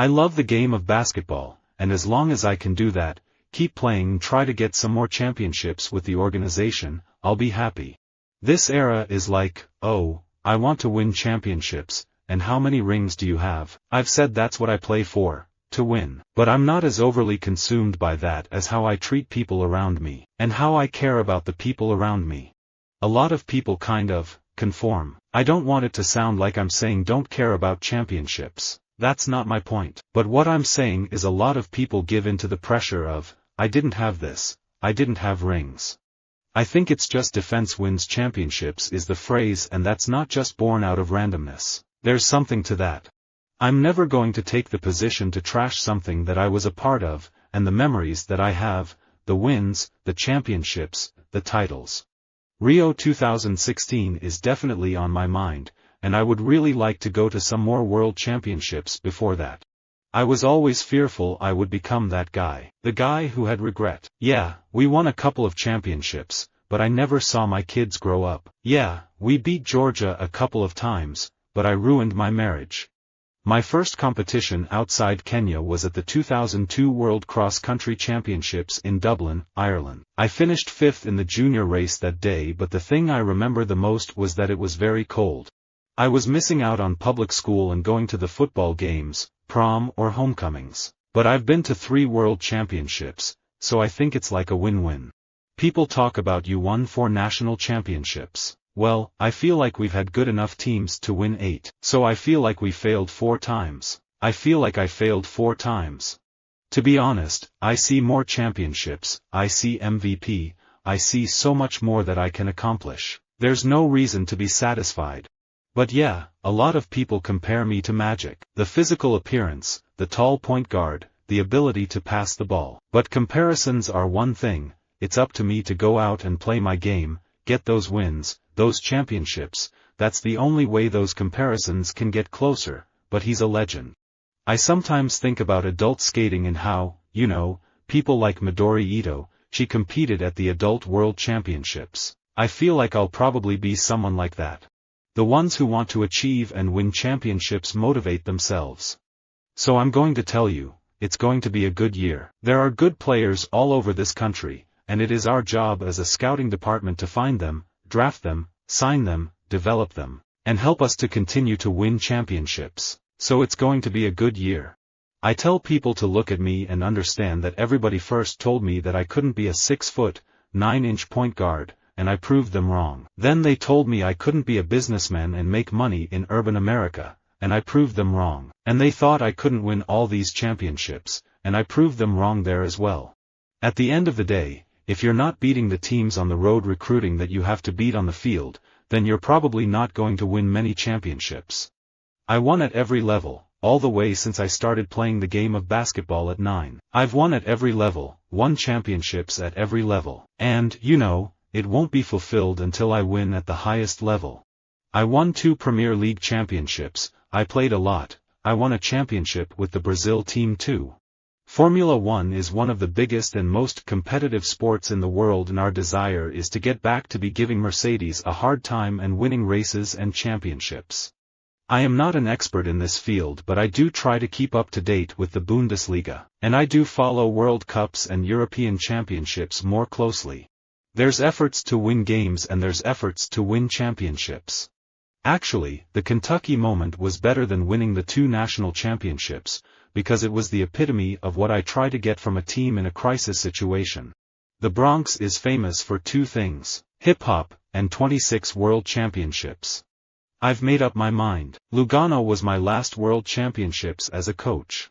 I love the game of basketball, and as long as I can do that, keep playing and try to get some more championships with the organization, I'll be happy. This era is like, oh, I want to win championships, and how many rings do you have? I've said that's what I play for, to win. But I'm not as overly consumed by that as how I treat people around me, and how I care about the people around me. A lot of people kind of conform. I don't want it to sound like I'm saying don't care about championships. That's not my point. But what I'm saying is a lot of people give in to the pressure of, I didn't have this, I didn't have rings. I think it's just defense wins championships is the phrase, and that's not just born out of randomness. There's something to that. I'm never going to take the position to trash something that I was a part of, and the memories that I have, the wins, the championships, the titles. Rio 2016 is definitely on my mind, and I would really like to go to some more world championships before that. I was always fearful I would become that guy. The guy who had regret. Yeah, we won a couple of championships, but I never saw my kids grow up. Yeah, we beat Georgia a couple of times, but I ruined my marriage. My first competition outside Kenya was at the 2002 World Cross Country Championships in Dublin, Ireland. I finished 5th in the junior race that day, but the thing I remember the most was that it was very cold. I was missing out on public school and going to the football games, prom or homecomings. But I've been to 3 world championships, so I think it's like a win-win. People talk about you won 4 national championships. Well, I feel like we've had good enough teams to win 8. So I feel like we failed 4 times. I feel like I failed 4 times. To be honest, I see more championships, I see MVP, I see so much more that I can accomplish. There's no reason to be satisfied. But yeah, a lot of people compare me to Magic. The physical appearance, the tall point guard, the ability to pass the ball. But comparisons are one thing, it's up to me to go out and play my game, get those wins, those championships. That's the only way those comparisons can get closer, but he's a legend. I sometimes think about adult skating and how, you know, people like Midori Ito, she competed at the Adult World Championships. I feel like I'll probably be someone like that. The ones who want to achieve and win championships motivate themselves. So I'm going to tell you, it's going to be a good year. There are good players all over this country, and it is our job as a scouting department to find them, draft them, sign them, develop them, and help us to continue to win championships. So it's going to be a good year. I tell people to look at me and understand that everybody first told me that I couldn't be a 6'9" point guard, and I proved them wrong. Then they told me I couldn't be a businessman and make money in urban America, and I proved them wrong. And they thought I couldn't win all these championships, and I proved them wrong there as well. At the end of the day, if you're not beating the teams on the road recruiting that you have to beat on the field, then you're probably not going to win many championships. I won at every level, all the way since I started playing the game of basketball at 9. I've won at every level, won championships at every level. And, you know, it won't be fulfilled until I win at the highest level. I won 2 Premier League championships, I played a lot, I won a championship with the Brazil team too. Formula 1 is one of the biggest and most competitive sports in the world, and our desire is to get back to be giving Mercedes a hard time and winning races and championships. I am not an expert in this field, but I do try to keep up to date with the Bundesliga, and I do follow World Cups and European Championships more closely. There's efforts to win games and there's efforts to win championships. Actually, the Kentucky moment was better than winning the 2 national championships, because it was the epitome of what I try to get from a team in a crisis situation. The Bronx is famous for 2 things, hip-hop, and 26 world championships. I've made up my mind. Lugano was my last world championships as a coach.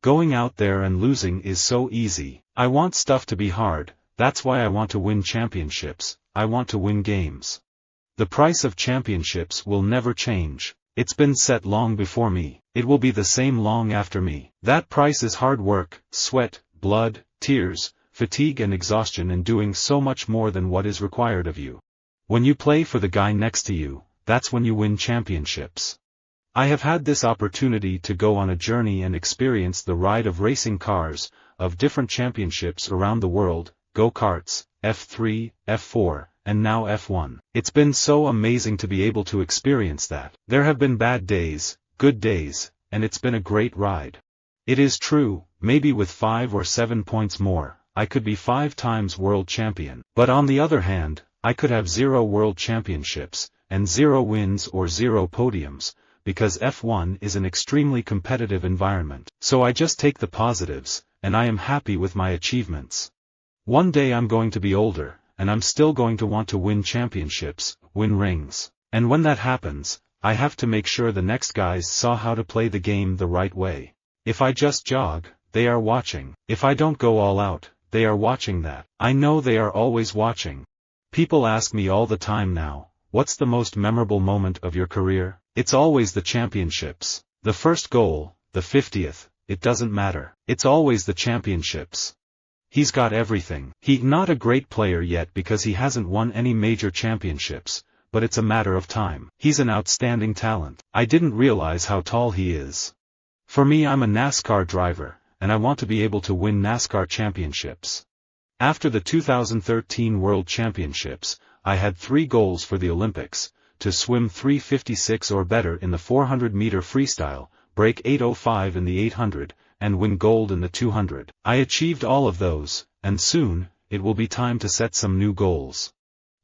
Going out there and losing is so easy. I want stuff to be hard, that's why I want to win championships, I want to win games. The price of championships will never change. It's been set long before me, it will be the same long after me. That price is hard work, sweat, blood, tears, fatigue and exhaustion, and doing so much more than what is required of you. When you play for the guy next to you, that's when you win championships. I have had this opportunity to go on a journey and experience the ride of racing cars, of different championships around the world, go-karts, F3, F4, and now F1. It's been so amazing to be able to experience that. There have been bad days, good days, and it's been a great ride. It is true, maybe with 5 or 7 points more, I could be 5 times world champion. But on the other hand, I could have 0 world championships, and 0 wins or 0 podiums, because F1 is an extremely competitive environment. So I just take the positives, and I am happy with my achievements. One day I'm going to be older, and I'm still going to want to win championships, win rings. And when that happens, I have to make sure the next guys saw how to play the game the right way. If I just jog, they are watching. If I don't go all out, they are watching that. I know they are always watching. People ask me all the time now, what's the most memorable moment of your career? It's always the championships. The first goal, the 50th, it doesn't matter. It's always the championships. He's got everything. He's not a great player yet because he hasn't won any major championships, but it's a matter of time. He's an outstanding talent. I didn't realize how tall he is. For me, I'm a NASCAR driver, and I want to be able to win NASCAR championships. After the 2013 World Championships, I had 3 goals for the Olympics: to swim 3:56 or better in the 400-meter freestyle, break 8:05 in the 800, and win gold in the 200. I achieved all of those, and soon, it will be time to set some new goals.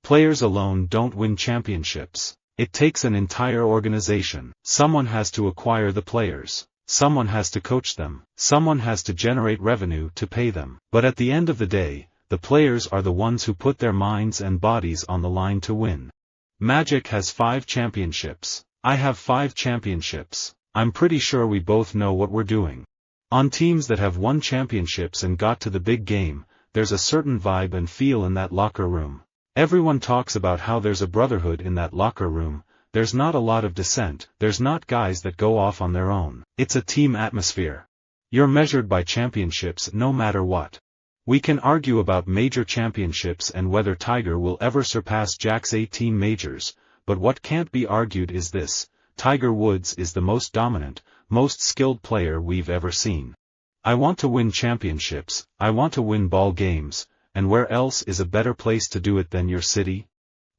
Players alone don't win championships. It takes an entire organization. Someone has to acquire the players. Someone has to coach them. Someone has to generate revenue to pay them. But at the end of the day, the players are the ones who put their minds and bodies on the line to win. Magic has 5 championships. I have 5 championships. I'm pretty sure we both know what we're doing. On teams that have won championships and got to the big game, there's a certain vibe and feel in that locker room. Everyone talks about how there's a brotherhood in that locker room. There's not a lot of dissent, there's not guys that go off on their own. It's a team atmosphere. You're measured by championships no matter what. We can argue about major championships and whether Tiger will ever surpass Jack's 18 majors, but what can't be argued is this: Tiger Woods is the most dominant, most skilled player we've ever seen. I want to win championships, I want to win ball games, and where else is a better place to do it than your city?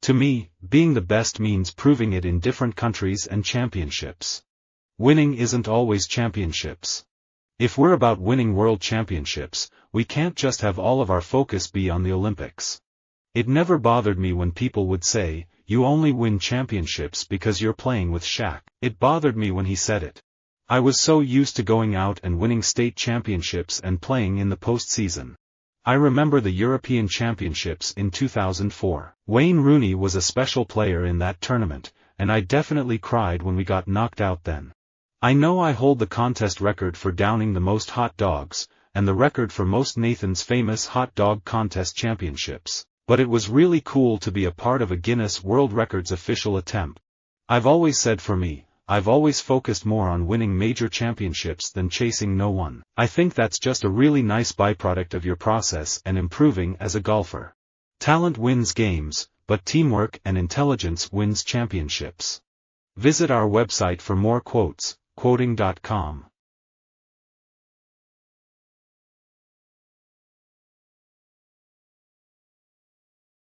To me, being the best means proving it in different countries and championships. Winning isn't always championships. If we're about winning world championships, we can't just have all of our focus be on the Olympics. It never bothered me when people would say, "You only win championships because you're playing with Shaq." It bothered me when he said it. I was so used to going out and winning state championships and playing in the postseason. I remember the European Championships in 2004. Wayne Rooney was a special player in that tournament, and I definitely cried when we got knocked out then. I know I hold the contest record for downing the most hot dogs, and the record for most Nathan's Famous Hot Dog Contest Championships, but it was really cool to be a part of a Guinness World Records official attempt. I've always said for me, I've always focused more on winning major championships than chasing no one. I think that's just a really nice byproduct of your process and improving as a golfer. Talent wins games, but teamwork and intelligence wins championships. Visit our website for more quotes, quoting.com.